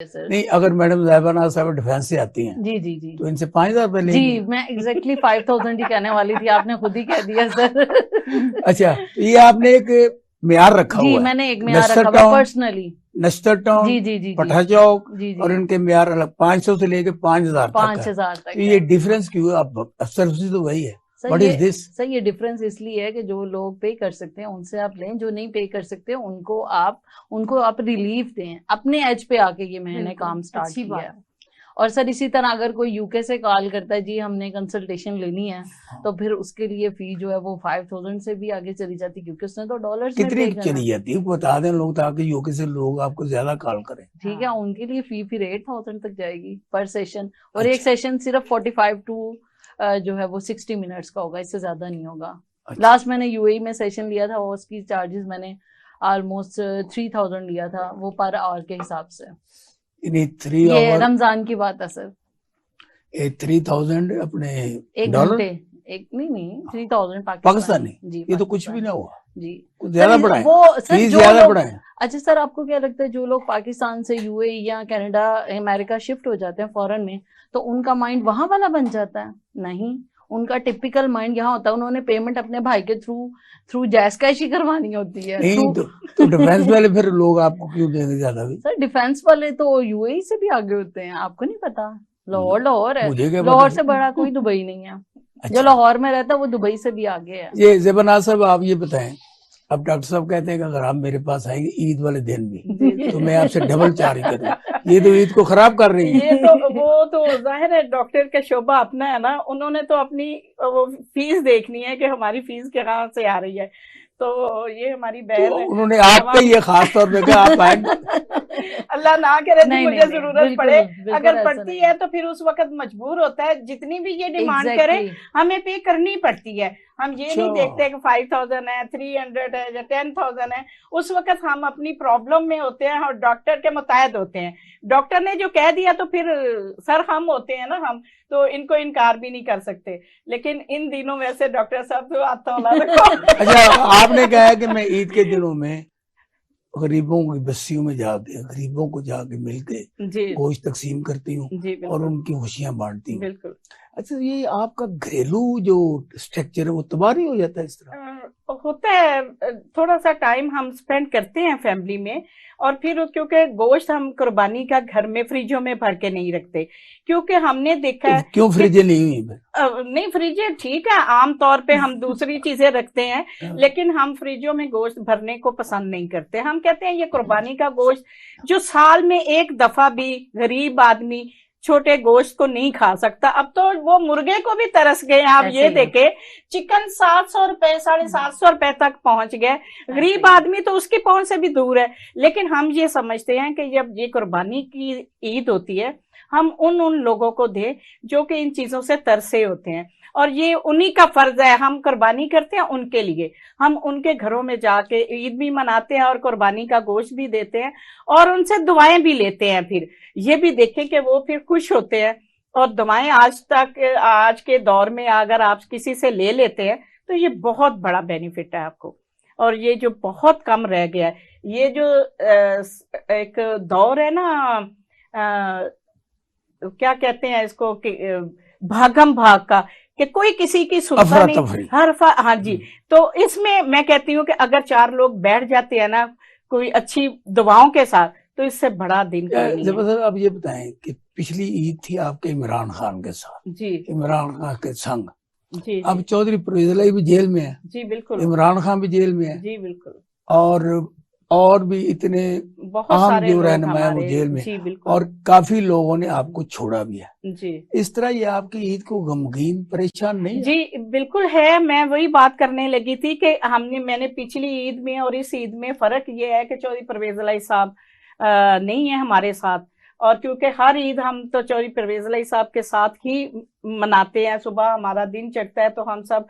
Sir. नहीं, अगर madam ज़ैबा साहब डिफेंस से आती हैं जी जी जी तो इनसे 5,000 रुपए लेंगी। जी, मैं एग्जैक्टली 5,000 ही कहने वाली थी, आपने खुद ही कह दिया सर। अच्छा, तो ये आपने एक म्यार रखा जी, हुआ है। मैंने एक म्यार रखा हुआ पर्सनली। नश्तर टाउन, जी जी जी पठा चौक जी जी और इनके म्यार अलग 500 से लेके 5,000 तक है। 5,000 तक तो ये डिफरेंस क्यों है? आप सर्विस तो वही है, व्हाट इज दिस? सर ये डिफरेंस इसलिए है कि जो लोग पे कर सकते हैं उनसे आप लें, जो नहीं पे कर सकते उनको आप रिलीफ दें। अपने एज पे आके ये मैंने काम स्टार्ट किया है। और सर इसी तरह अगर कोई यूके से कॉल करता है, जी हमने कंसल्टेशन लेनी है, तो फिर उसके लिए फी जो है वो 5,000 से भी आगे चली जाती है, क्योंकि उसने तो डॉलर्स में पे कितनी करना चली जाती है बता दें लोग, ताकि यूके से लोग आपको ज्यादा कॉल करें। ठीक है, उनके लिए फी फिर 8,000 तक जाएगी पर सेशन। और एक अच्छा। सेशन सिर्फ 45 टू जो है वो 60 मिनट्स का होगा, इससे ज्यादा नहीं होगा। अच्छा। लास्ट मैंने यूएई में सेशन लिया था, उसकी चार्जेस मैंने ऑलमोस्ट 3,000 लिया था, वो पर आवर के हिसाब से। ये रमजान की बात है सर। 3,000 अपने एक डॉलर, घंटे, एक नहीं 3,000 पाकिस्तानी। जी ये तो कुछ भी ना हुआ जी। कुछ ज्यादा सर बढ़ाए, वो सर फीस जो ज्यादा लोग, बढ़ाए। अच्छा सर आपको क्या लगता है जो लोग पाकिस्तान से यूएई या कनाडा अमेरिका शिफ्ट हो जाते हैं फॉरेन में, तो उनका माइंड वहां वाला बन जाता है? नहीं, उनका टिपिकल माइंड यहाँ होता है। उन्होंने पेमेंट अपने भाई के थ्रू जैस कैश ही करवानी होती है। नहीं तो डिफेंस वाले फिर लोग आपको क्यों देंगे ज्यादा भी? सर डिफेंस वाले तो यूएई से भी आगे होते हैं, आपको नहीं पता? लाहौर है, मुझे क्या लाहौर पता? से बड़ा कोई दुबई नहीं है। अच्छा। जो लाहौर में रहता है वो दुबई से भी आगे है। ये ज़ेबा साहब आप ये बताएं, अब डॉक्टर साहब कहते हैं कि अगर आप मेरे पास आएंगे ईद वाले दिन भी तो मैं आपसे डबल चार्ज करूँ, ये तो ईद को खराब कर रही है। ये तो वो तो जाहिर है डॉक्टर का शोभा अपना है ना, उन्होंने तो अपनी वो फीस देखनी है कि हमारी फीस कहाँ से आ रही है। तो ये हमारी बहन तो है, उन्होंने आपका ये खास तौर पे कहा आप आए। अल्लाह ना करे नहीं, मुझे नहीं, जरूरत बिल्कुल, पड़े, बिल्कुल अगर ऐसा पड़ती नहीं है तो फिर उस वक्त मजबूर होता है, जितनी भी ये डिमांड करे हमें पे करनी पड़ती है। हम ये नहीं देखते कि 5,000 है, 300 है या 10,000 है। उस वक्त हम अपनी प्रॉब्लम में होते हैं और डॉक्टर के मुताबिक होते हैं। डॉक्टर ने जो कह दिया तो फिर सर हम होते हैं ना, हम तो इनको इनकार भी नहीं कर सकते। लेकिन इन दिनों वैसे डॉक्टर साहब तो आता अच्छा, आपने कहा है कि मैं ईद के दिनों में गरीबों की बस्तियों में जाके गरीबों को जाके मिलके गोश्त तकसीम करती हूँ और उनकी खुशियां बांटती हूँ। बिल्कुल। अच्छा, ये आपका घरेलू जो स्ट्रक्चर है वो तबाही हो जाता है इस तरह? होता है, थोड़ा सा टाइम हम स्पेंड करते हैं फैमिली में, और फिर क्योंकि गोश्त हम कुर्बानी का घर में फ्रिजों में भर के नहीं रखते, क्योंकि हमने देखा है। क्यों फ्रिजें नहीं हुई? नहीं, फ्रिजें ठीक है, आम तौर पे हम दूसरी चीजें रखते हैं, लेकिन हम फ्रिजों में गोश्त भरने को पसंद नहीं करते। हम कहते हैं ये कुर्बानी का गोश्त जो साल में एक दफा भी गरीब आदमी छोटे गोश्त को नहीं खा सकता। अब तो वो मुर्गे को भी तरस गए। आप ये देखे, चिकन 700 रुपए 750 रुपए तक पहुंच गए। गरीब आदमी तो उसकी पहुंच से भी दूर है। लेकिन हम ये समझते हैं कि जब ये कुर्बानी की ईद होती है, हम उन लोगों को दे जो कि इन चीजों से तरसे होते हैं, और ये उन्हीं का फर्ज है। हम कुर्बानी करते हैं उनके लिए, हम उनके घरों में जाके ईद भी मनाते हैं और कुर्बानी का गोश्त भी देते हैं और उनसे दुआएं भी लेते हैं। फिर ये भी देखें कि वो फिर खुश होते हैं। और दुआएं आज के दौर में अगर आप किसी से ले लेते हैं तो ये बहुत बड़ा बेनिफिट है आपको। और ये जो बहुत कम रह गया है, ये जो एक दौर है ना, क्या कहते हैं इसको, भागम भाग का, कि कोई किसी की सुनता नहीं, हाँ जी। तो इसमें मैं कहती हूँ कि अगर 4 लोग बैठ जाते हैं ना कोई अच्छी दुआओं के साथ, तो इससे बड़ा दिन कोई नहीं है। अब ये बताएं कि पिछली ईद थी आपके इमरान खान के साथ जी, इमरान खान के संग जी, अब चौधरी परवेज इलाही भी जेल में है जी, बिल्कुल, इमरान खान भी जेल में है जी, बिल्कुल, और भी इतने बहुत सारे जो रहनुमा वो जेल में जी, और काफी लोगों ने आपको छोड़ा भी है जी। इस तरह ये आपकी ईद को गमगीन परेशान नहीं जी बिल्कुल है। मैं वही बात करने लगी थी कि मैंने पिछली ईद में और इस ईद में फर्क ये है कि चौधरी परवेज इलाही साहब नहीं है हमारे साथ। और क्योंकि हर ईद हम तो चौधरी परवेज इलाही साहब के साथ ही मनाते हैं, सुबह हमारा दिन चढ़ता है तो हम सब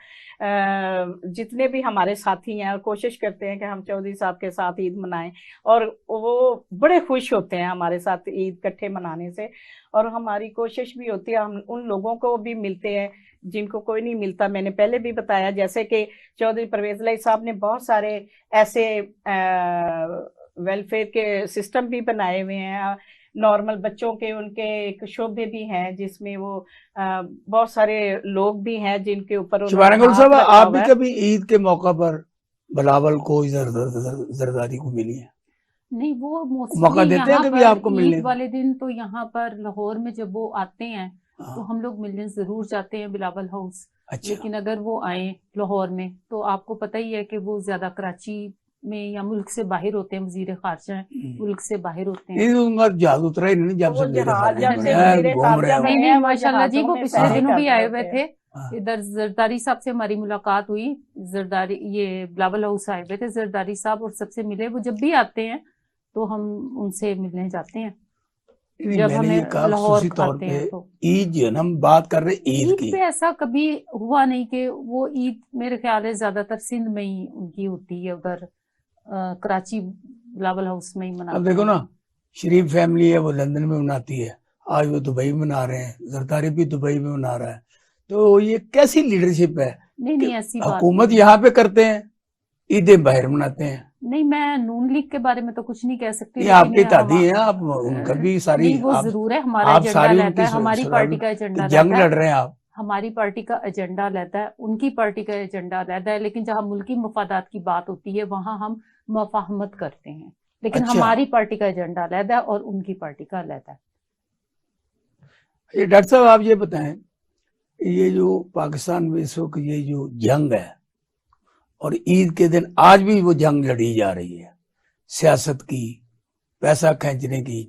जितने भी हमारे साथी हैं कोशिश करते हैं कि हम चौधरी साहब के साथ ईद मनाएं, और वो बड़े खुश होते हैं हमारे साथ ईद इकट्ठे मनाने से। और हमारी कोशिश भी होती है हम उन लोगों को भी मिलते हैं जिनको कोई नहीं मिलता। मैंने पहले भी बताया जैसे कि चौधरी परवेज इलाही साहब ने बहुत सारे ऐसे वेलफेयर के सिस्टम भी बनाए हुए हैं, नॉर्मल बच्चों के उनके एक शोभे भी हैं जिसमें वो बहुत सारे लोग भी हैं जिनके ऊपर साहब, आप भी कभी ईद के मौका पर बिलावल को जरदारी को मिली है? नहीं, वो मौका देते हैं कभी आपको मिलने ईद वाले दिन? तो यहाँ पर लाहौर में जब वो आते हैं तो हम लोग मिलने जरूर जाते हैं बिलावल हाउस। अच्छा। लेकिन अगर वो आए लाहौर में तो आपको पता ही है कि वो ज्यादा कराची में या मुल्क से बाहर होते हैं, वजीर खारजा हैं, मुल्क से बाहर होते हैं। जहाज उतरा ही नहीं जब से नहीं, माशाल्लाह जी, वो पिछले दिनों भी आए हुए थे इधर। जरदारी साहब से हमारी मुलाकात हुई, जरदारी ये बिलावल हाउस आए हुए थे जरदारी साहब और सबसे मिले। वो जब भी आते हैं तो हम उनसे मिलने जाते हैं जब हमें लाहौर आते हैं। तो ईद जो हम बात कर रहे ईद की, पे ऐसा कभी हुआ नहीं कि वो ईद मेरे ख्याल है ज्यादातर सिंध में ही उनकी होती है, उधर कराची बिलावल हाउस में ही मनाते हैं। अब देखो ना, शरीफ फैमिली है वो लंदन में मनाती है, आज वो दुबई में मना रहे हैं, जरदारी भी दुबई में मना रहा है। तो ये कैसी लीडरशिप है? नहीं, ऐसी बात हुकूमत यहाँ पे करते हैं, ईदें बाहर मनाते हैं। नहीं, मैं नून लीग के बारे में तो कुछ नहीं कह सकती। ये आपकी दादी है, आप उनका भी सारी वो जरूर है, हमारा एजेंडा रहता है, हमारी पार्टी का एजेंडा जंग लड़ रहे हैं आप, हमारी पार्टी का एजेंडा रहता है, उनकी पार्टी का एजेंडा रहता है। लेकिन जहाँ मुल्की मफादात की बात होती है वहां हम मुफाहमत करते हैं, लेकिन अच्छा। हमारी पार्टी का एजेंडा रहता है और उनकी पार्टी का रहता है। ये डॉक्टर साहब आप ये बताएं, ये जो पाकिस्तान में इस वक्त ये जो जंग है और ईद के दिन आज भी वो जंग लड़ी जा रही है, सियासत की, पैसा खींचने की।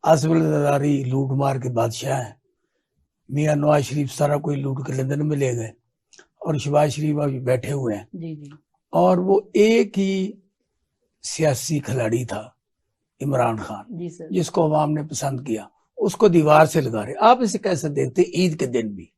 आसिफ जरदारी लूट मार के बादशाह हैं, मियां नवाज शरीफ सारा कोई लूट के लंदन में ले गए और शहबाज शरीफ अभी बैठे हुए हैं। जी। और वो एक ही सियासी खिलाड़ी था इमरान खान, जी सर, जिसको अवाम ने पसंद किया, उसको दीवार से लगा रहे। आप इसे कैसे देखते? ईद के दिन भी,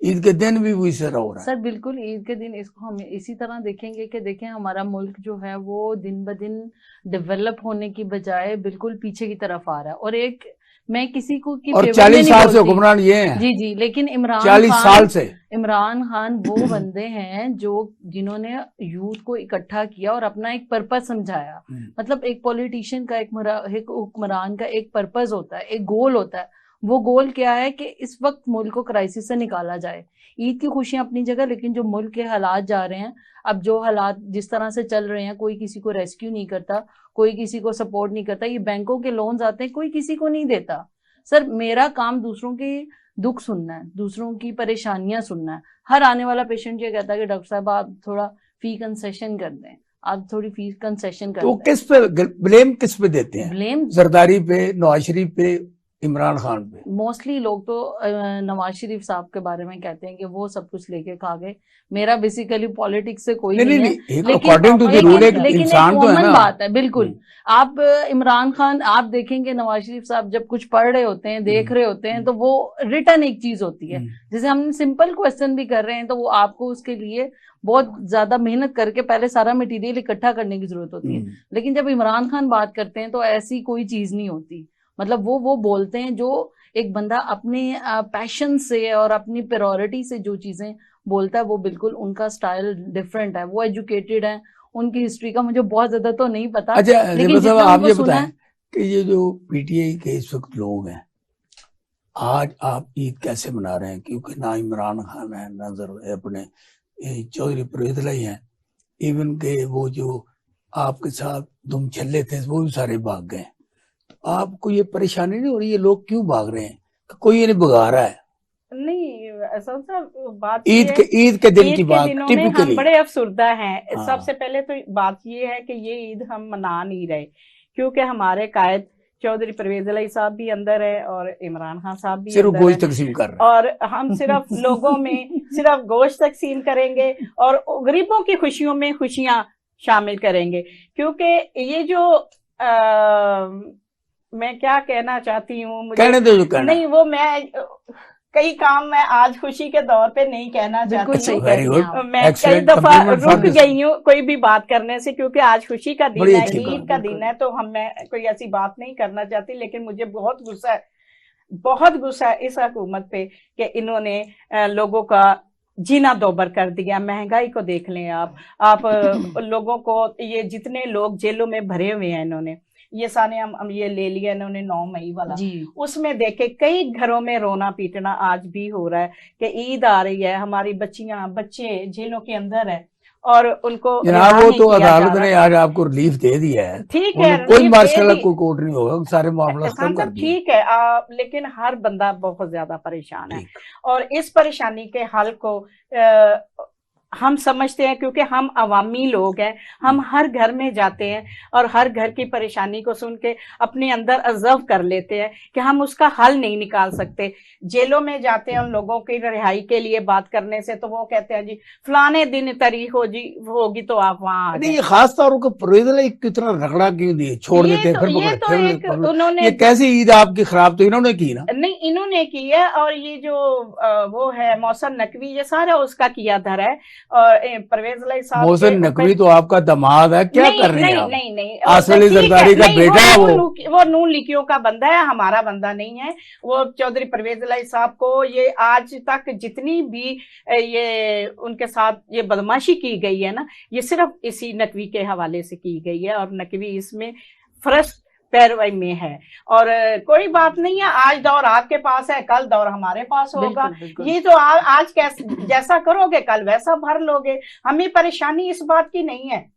ईद के दिन भी वही तरह हो रहा है। सर बिल्कुल, ईद के दिन इसको हम इसी तरह देखेंगे कि देखें हमारा मुल्क जो है वो दिन ब दिन डेवलप होने की बजाय बिल्कुल पीछे की तरफ आ रहा है। और एक मैं किसी को की और 40 साल से हुक्मरान ये हैं। जी, लेकिन 40 साल से इमरान खान वो बंदे हैं जो जिन्होंने यूथ को इकट्ठा किया और अपना एक पर्पस समझाया। मतलब एक पॉलिटिशियन का, एक हुक्मरान का एक पर्पस होता है, एक गोल होता है। वो गोल क्या है कि इस वक्त मुल्क को क्राइसिस से निकाला जाए। ईद की खुशियां अपनी जगह, लेकिन जो मुल्क के हालात जा रहे हैं, अब जो हालात जिस तरह से चल रहे हैं, कोई किसी को रेस्क्यू नहीं करता, कोई किसी को सपोर्ट नहीं करता। ये बैंकों के लोन्स आते हैं, कोई किसी को नहीं देता। सर मेरा काम दूसरों के दुख सुनना है, दूसरों की परेशानियां सुनना है। हर आने वाला पेशेंट ये कहता है कि डॉक्टर साहब आप थोड़ा फी कंसेशन कर दें, आप थोड़ी फीस कंसेशन कर दें। तो किस पे ब्लेम किस पे देते हैं? ब्लेम जरदारी पे, नवाज शरीफ पे, इमरान खान पे? मोस्टली लोग तो नवाज शरीफ साहब के बारे में कहते हैं कि वो सब कुछ लेके खा गए। मेरा बेसिकली पॉलिटिक्स से कोई नहीं है, लेकिन कॉमन बात है। बिल्कुल, आप इमरान खान आप देखेंगे, नवाज शरीफ साहब जब कुछ पढ़ रहे होते हैं, देख रहे होते हैं, तो वो रिटर्न एक चीज होती है। जैसे हम सिंपल क्वेश्चन भी कर रहे हैं तो वो आपको उसके लिए बहुत ज्यादा मेहनत करके पहले सारा मटेरियल इकट्ठा करने की जरूरत होती है। लेकिन जब इमरान खान बात करते हैं तो ऐसी कोई चीज नहीं होती। मतलब वो बोलते हैं जो एक बंदा अपने पैशन से और अपनी प्रायोरिटी से जो चीजें बोलता है, वो बिल्कुल उनका स्टाइल डिफरेंट है। वो एजुकेटेड है, उनकी हिस्ट्री का मुझे बहुत ज्यादा तो नहीं पता। अच्छा, लेकिन आप ये बताएं कि ये जो पीटीआई के इस वक्त लोग हैं, आज आप ईद कैसे मना रहे हैं? क्योंकि ना इमरान खान है, ना अपने चौधरी परवेज लाई हैं, इवन के वो जो आपके साथ दुम छल्ले थे वो भी सारे भाग गए। आपको ये परेशानी नहीं हो रही, ये लोग क्यों भाग रहे हैं? कोई ये नहीं भगा रहा है? नहीं, ऐसा बात ईद के दिन की बात टिपिकली हम बड़े अफसरदा हैं। सबसे पहले तो बात ये है कि ये ईद हम मना नहीं रहे, क्योंकि हमारे कायद चौधरी परवेज अली साहब भी अंदर है और इमरान खान साहब भी सिर्फ गोश्त तकसीम कर रहे हैं, और हम सिर्फ लोगों में सिर्फ गोश्त तकसीम करेंगे और गरीबों की खुशियों में खुशियां शामिल करेंगे। क्योंकि ये जो मैं क्या कहना चाहती हूँ, मुझे कहने दो जो कहना। नहीं, वो मैं कई काम मैं आज खुशी के दौर पे नहीं कहना चाहती हूँ। मैं कई दफा रुक गई हूँ कोई भी बात करने से, क्योंकि आज खुशी का दिन है, ईद का दिन है, तो मैं कोई ऐसी बात नहीं करना चाहती। लेकिन मुझे बहुत गुस्सा है इस हुकूमत पे कि इन्होंने लोगों का जीना दोबर कर दिया। महंगाई को देख लें आप लोगों को, ये जितने लोग जेलों में भरे हुए हैं इन्होंने, ये सारे हम ये ले लिया इन्होंने 9 मई वाला, जी। उसमें देखे कई घरों में रोना पीटना आज भी हो रहा है कि ईद आ रही है, हमारी बच्चियां बच्चे जेलों के अंदर है और उनको जनाब वो तो अदालत ने आज आपको रिलीफ दे दिया है, ठीक है, कोई मार्शल कोई कोर्ट नहीं होगा, सारे मामला खत्म कर दिए। ठीक है, लेकिन हर बंदा बहुत ज्यादा परेशान है और इस परेशानी के हल को हम समझते हैं क्योंकि हम अवामी लोग हैं, हम हर घर में जाते हैं और हर घर की परेशानी को सुन के अपने अंदर ऑब्जर्व कर लेते हैं कि हम उसका हल नहीं निकाल सकते। जेलों में जाते हैं उन लोगों की रिहाई के लिए बात करने से, तो वो कहते हैं जी फलाने दिन तारीख होगी तो आप वहाँ नहीं। ये खास तौर पर परवेज कितना रगड़ा क्यों दिए, छोड़ देते हैं फिर उन्होंने ये कैसी ईद आपकी खराब तो इन्होंने की ना? नहीं, इन्होंने की है और ये जो वो है मोहसिन नकवी ये सारा उसका किया धरा है और परवेज लाई साहब मोहसिन नकवी तो आपका दामाद है, क्या कर रहे हैं? नहीं आसिफ अली जरदारी का बेटा है वो नून लिखियों का बंदा है, हमारा बंदा नहीं है। वो चौधरी परवेज लाई साहब को ये आज तक जितनी भी ये उनके साथ ये बदमाशी की गई है ना, ये सिर्फ इसी नकवी के हवाले से की गई है और नकवी इसमें फर्स्ट पैरवाई में है। और कोई बात नहीं है, आज दौर आपके पास है, कल दौर हमारे पास होगा। ये तो आज जैसा करोगे कल वैसा भर लोगे। हमें परेशानी इस बात की नहीं है,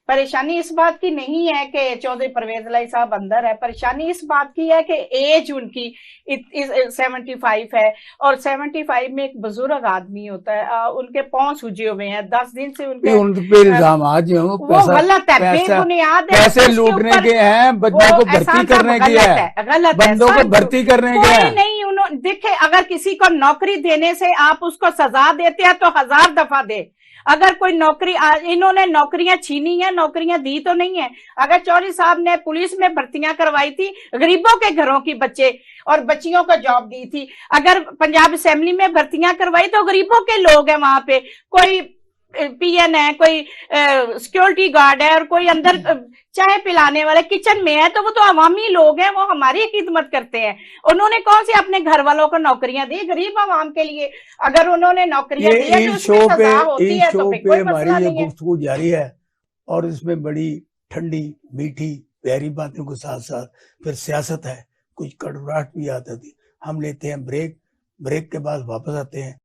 परेशानी इस बात की नहीं है कि चौधरी परवेज लाई साहब अंदर है, परेशानी इस बात की है कि एज उनकी 75 है और 75 में एक बुजुर्ग आदमी होता है, उनके पांव सूजे हुए हैं, 10 दिन से उनके इल्जाम आज वो गलत है, बेबुनियाद है, पैसे लूटने के हैं, बच्चों को भर्ती करने के हैं, गलत बंदों को भर्ती करने के हैं। नहीं, उन्होंने देखे अगर किसी को नौकरी देने से आप उसको सजा देते हैं तो 1000 दफा दे। अगर कोई नौकरी इन्होंने नौकरियां छीनी है, नौकरियां दी तो नहीं है। अगर चौधरी साहब ने पुलिस में भर्तियां करवाई थी गरीबों के घरों की बच्चे और बच्चियों को जॉब दी थी, अगर पंजाब असेंबली में भर्तियां करवाई तो गरीबों के लोग हैं वहां पे, कोई पीएन है, कोई सिक्योरिटी गार्ड है और कोई अंदर चाय पिलाने वाले किचन में है, तो वो तो अवामी लोग हैं, वो हमारी खिदमत करते हैं। उन्होंने कौन सी अपने घर वालों को नौकरियां दी गरीब आवाम के लिए? अगर उन्होंने नौकरियां दी है तो उसमें सजा होती है, तो फिर कोई मसला नहीं है। गुफ्तगू जारी है और इसमें बड़ी ठंडी मीठी प्यारी बातों के साथ साथ फिर सियासत है, कुछ कड़वाहट भी आती थी। हम लेते हैं ब्रेक, ब्रेक के बाद वापस आते हैं।